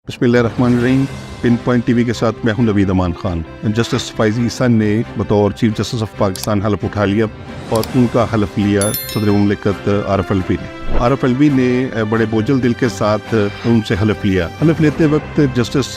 बिस्मिल्लाहिर्रहमानिर्रहीम। Pin point TV के साथ मैं हूं नवीद अमान खान। जस्टिस फ़ाइज़ ईसा ने बतौर चीफ जस्टिस ऑफ पाकिस्तान हलफ उठा लिया और उनका हलफ लिया सदर मुमलिकत आरफ अलवी ने। आरफ अलवी ने बड़े बोझल दिल के साथ उनसे हलफ लिया। हलफ लेते वक्त जस्टिस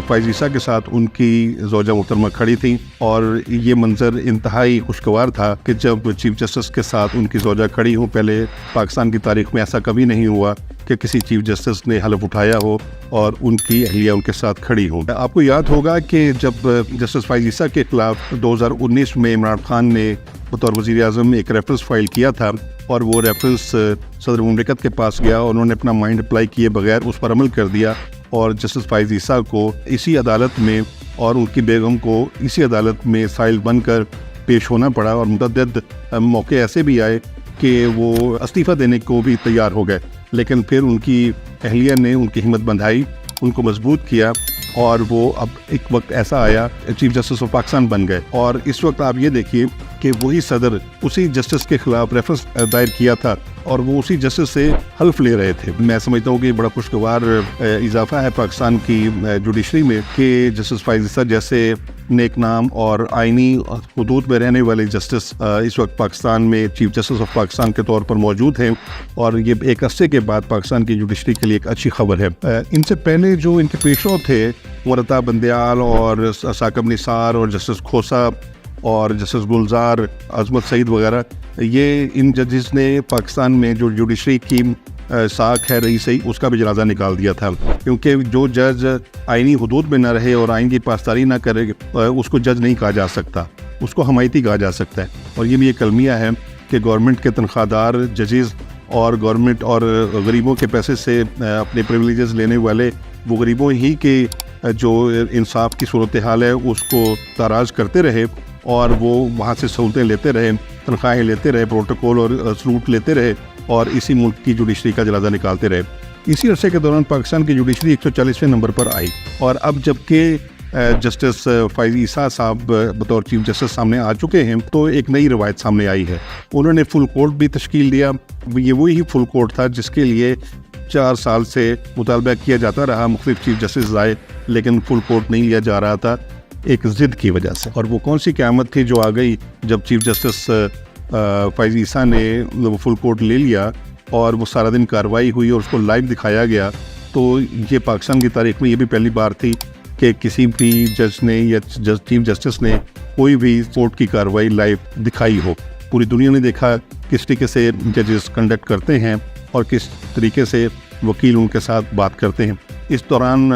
फ़ाइज़ ईसा के साथ उनकी ज़ौजा मुहतरमा खड़ी थी और ये मंजर इंतहाई खुशगवार था कि जब चीफ जस्टिस के साथ उनकी ज़ौजा खड़ी हो। पहले पाकिस्तान की तारीख में ऐसा कभी नहीं हुआ कि किसी चीफ जस्टिस ने हलफ उठाया हो और उनकी अहलिया उनके साथ खड़ी हो। आपको याद होगा कि जब जस्टिस फ़ाइज़ ईसा के खिलाफ 2019 में इमरान खान ने बतौर वज़ीर आज़म एक रेफरेंस फाइल किया था और वो रेफरेंस सदर मुमलिकत के पास गया और उन्होंने अपना माइंड अप्लाई किए बगैर उस पर अमल कर दिया और जस्टिस फ़ाइज़ ईसा को इसी अदालत में और उनकी बेगम को इसी अदालत में साइल बनकर पेश होना पड़ा और मुतअद्दिद मौके ऐसे भी आए कि वो इस्तीफ़ा देने को भी तैयार हो गए, लेकिन फिर उनकी अहलिया ने उनकी हिम्मत बंधाई, उनको मजबूत किया और वो अब एक वक्त ऐसा आया चीफ जस्टिस ऑफ पाकिस्तान बन गए। और इस वक्त आप ये देखिए कि वही सदर उसी जस्टिस के खिलाफ रेफरेंस दायर किया था और वो उसी जस्टिस से हल्फ ले रहे थे। मैं समझता हूँ कि बड़ा खुशगवार इजाफा है पाकिस्तान की जुडिशरी में कि जस्टिस फ़ाइज़ ईसा जैसे नेक नाम और आइनी हुदूद में रहने वाले जस्टिस इस वक्त पाकिस्तान में चीफ जस्टिस ऑफ पाकिस्तान के तौर पर मौजूद हैं और ये एक अरसे के बाद पाकिस्तान की जुडिशरी के लिए एक अच्छी खबर है। इनसे पहले जो इनके पेशरो थे मुरता बंदयाल और साकब निसार और जस्टिस खोसा और जस्टिस गुलजार अजमत सईद वगैरह, ये इन जजेस ने पाकिस्तान में जो जुडिशरी की साख है रही सही उसका भी जनाजा निकाल दिया था, क्योंकि जो जज आइनी हुदूद में न रहे और आइन की पासदारी न करे उसको जज नहीं कहा जा सकता, उसको हमायती कहा जा सकता है। और ये भी एक अलमिया है कि गवर्नमेंट के तनख्वाहदार जजेस और गवर्नमेंट और गरीबों के पैसे से अपने प्रिविलेजेस लेने वाले वो गरीबों ही के जो इंसाफ की सूरत हाल है उसको ताराज करते रहे और वो वहाँ से सहूलतें लेते रहे, तनख्वाहें लेते रहे, प्रोटोकॉल और सलूट लेते रहे और इसी मुल्क की जुडिशरी का जनाजा निकालते रहे। इसी अरसे के दौरान पाकिस्तान की जुडिशरी 140वें नंबर पर आई और अब जबकि जस्टिस फ़ाइज़ ईसा साहब बतौर चीफ जस्टिस सामने आ चुके हैं तो एक नई रवायत सामने आई है। उन्होंने फुल कोर्ट भी तश्कील दिया। ये वही फुल कोर्ट था जिसके लिए 4 साल से मुतालबा किया जाता रहा, मुख्तलिफ चीफ जस्टिस आए लेकिन फुल कोर्ट नहीं लिया जा रहा था एक ज़िद की वजह से। और वो कौन सी क़यामत थी जो आ गई जब चीफ जस्टिस फ़ाइज़ ईसा ने वो फुल कोर्ट ले लिया और वो सारा दिन कार्रवाई हुई और उसको लाइव दिखाया गया। तो ये पाकिस्तान की तारीख में ये भी पहली बार थी कि किसी भी जज ने या चीफ जस्टिस ने कोई भी कोर्ट की कार्रवाई लाइव दिखाई हो। पूरी दुनिया ने देखा किस तरीके से जजेस कंडक्ट करते हैं और किस तरीके से वकील उनके साथ बात करते हैं। इस दौरान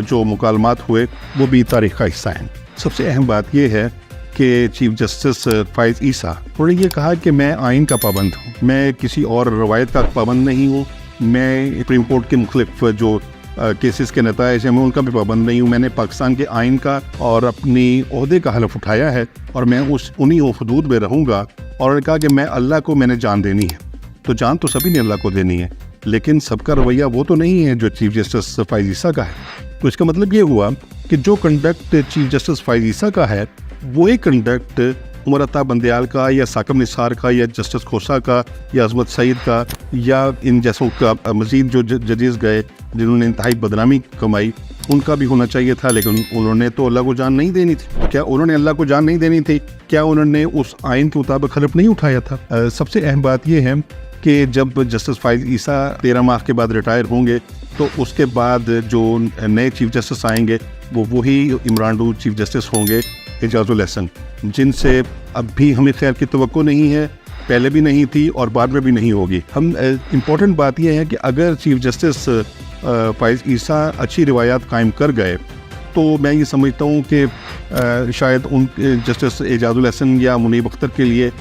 जो मुकालमात हुए वो भी तारीख़ का हिस्सा हैं। सबसे अहम बात यह है कि चीफ जस्टिस फ़ाइज़ ईसा उन्होंने ये कहा कि मैं आइन का पाबंद हूँ, मैं किसी और रवायत का पाबंद नहीं हूँ, मैं सुप्रीम कोर्ट के मुख्तलिफ जो केसेस के नताइज हैं मैं उनका भी पाबंद नहीं हूँ। मैंने पाकिस्तान के आइन का और अपनी ओहदे का हलफ उठाया है और मैं उन्हीं हुदूद में रहूँगा। और उन्होंने कहा कि मैं अल्लाह को मैंने जान देनी है। तो जान तो सभी ने अल्लाह को देनी है, लेकिन सबका रवैया वो तो नहीं है जो चीफ जस्टिस फ़ाइज़ ईसा का है। तो इसका मतलब ये हुआ कि जो कंडक्ट चीफ जस्टिस फ़ाइज़ ईसा का है वो एक कंडक्ट मुरता बंदयाल का या साकब निसार का या जस्टिस खोसा का या अजमत सईद का या इन जैसों का मज़ीद जो जजेस गए जिन्होंने इंतहाई बदनामी कमाई उनका भी होना चाहिए था, लेकिन उन्होंने तो अल्लाह को जान नहीं देनी थी। क्या उन्होंने अल्लाह को जान नहीं देनी थी? क्या उन्होंने उस आइन के मुताबिक हलफ नहीं उठाया था? सबसे अहम बात यह है कि जब जस्टिस फ़ाइज़ ईसा 13 माह के बाद रिटायर होंगे तो उसके बाद जो नए चीफ जस्टिस आएंगे वो वही इमरान चीफ जस्टिस होंगे, एजाजुल एहसन, जिनसे अब भी हमें खैर की तवक्को नहीं है, पहले भी नहीं थी और बाद में भी नहीं होगी। हम इम्पोर्टेंट बात यह है कि अगर चीफ जस्टिस फ़ाइज़ ईसा अच्छी रिवायात कायम कर गए तो मैं ये समझता हूँ कि शायद उन जस्टिस एजाजुल एहसन या मुनीब अख्तर के लिए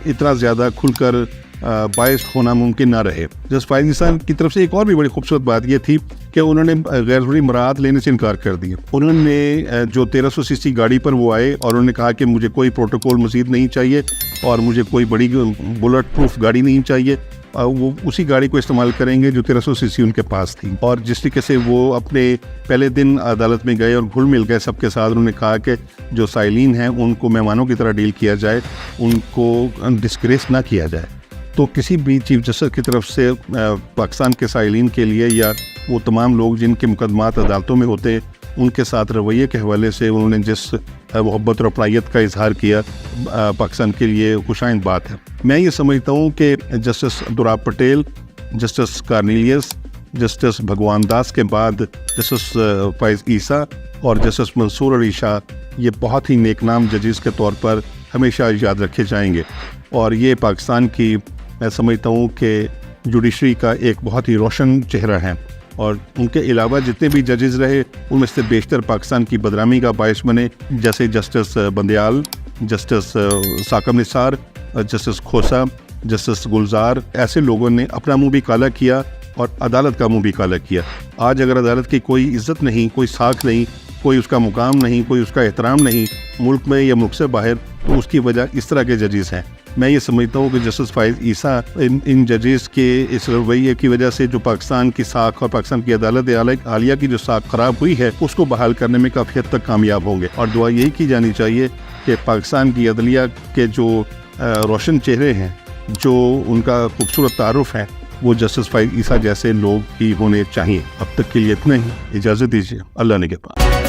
इतना ज़्यादा खुलकर बायस होना मुमकिन ना रहे। जस्टिस फ़ाइज़ ईसा की तरफ से एक और भी बड़ी खूबसूरत बात ये थी कि उन्होंने गैर ज़रूरी मराहत लेने से इनकार कर दिया। उन्होंने जो 1300 सीसी गाड़ी पर वो आए और उन्होंने कहा कि मुझे कोई प्रोटोकॉल मज़ीद नहीं चाहिए और मुझे कोई बड़ी बुलेट प्रूफ गाड़ी नहीं चाहिए, वो उसी गाड़ी को इस्तेमाल करेंगे जो 1300 सीसी उनके पास थी। और जिस तरीके से वो अपने पहले दिन अदालत में गए और घुल मिल गए सबके साथ, उन्होंने कहा कि जो साइलिन हैं उनको मेहमानों की तरह डील किया जाए, उनको डिस्ग्रेस ना किया जाए। तो किसी भी चीफ जस्टिस की तरफ से पाकिस्तान के साइलिन के लिए या وہ تمام لوگ جن کے مقدمات عدالتوں میں ہوتے ان کے ساتھ رویے کے حوالے سے انہوں نے جس محبت اور اپنائیت کا اظہار کیا پاکستان کے لیے خوشائند بات ہے۔ میں یہ سمجھتا ہوں کہ justice Dorab Patel, justice Cornelius, justice بھگوان داس کے بعد جسٹس فائز عیسیٰ اور جسٹس منصور علی شاہ یہ بہت ہی نیک نام ججز کے طور پر ہمیشہ یاد رکھے جائیں گے، اور یہ پاکستان کی میں سمجھتا ہوں کہ جوڈیشری کا ایک بہت ہی روشن چہرہ ہے، اور ان کے علاوہ جتنے بھی ججز رہے ان میں سے بیشتر پاکستان کی بدنامی کا باعث بنے، جیسے justice Bandial, justice Saqib Nisar, justice کھوسا، جسٹس گلزار، ایسے لوگوں نے اپنا منہ بھی کالا کیا اور عدالت کا منہ بھی کالا کیا۔ آج اگر عدالت کی کوئی عزت نہیں، کوئی ساکھ نہیں، کوئی اس کا مقام نہیں، کوئی اس کا احترام نہیں ملک میں یا ملک سے باہر، تو اس کی وجہ اس طرح کے ججز ہیں۔ میں یہ سمجھتا ہوں کہ جسٹس فائز عیسیٰ ان ججز کے اس رویے کی وجہ سے جو پاکستان کی ساکھ اور پاکستان کی عدالت عالیہ کی جو ساکھ خراب ہوئی ہے اس کو بحال کرنے میں کافی حد تک کامیاب ہوں گے، اور دعا یہی کی جانی چاہیے کہ پاکستان کی عدلیہ کے جو روشن چہرے ہیں، جو ان کا خوبصورت تعارف ہے، وہ جسٹس فائز عیسیٰ جیسے لوگ ہی ہونے چاہیے۔ اب تک کے لیے اتنا ہی، اجازت دیجیے، اللہ نگہبان۔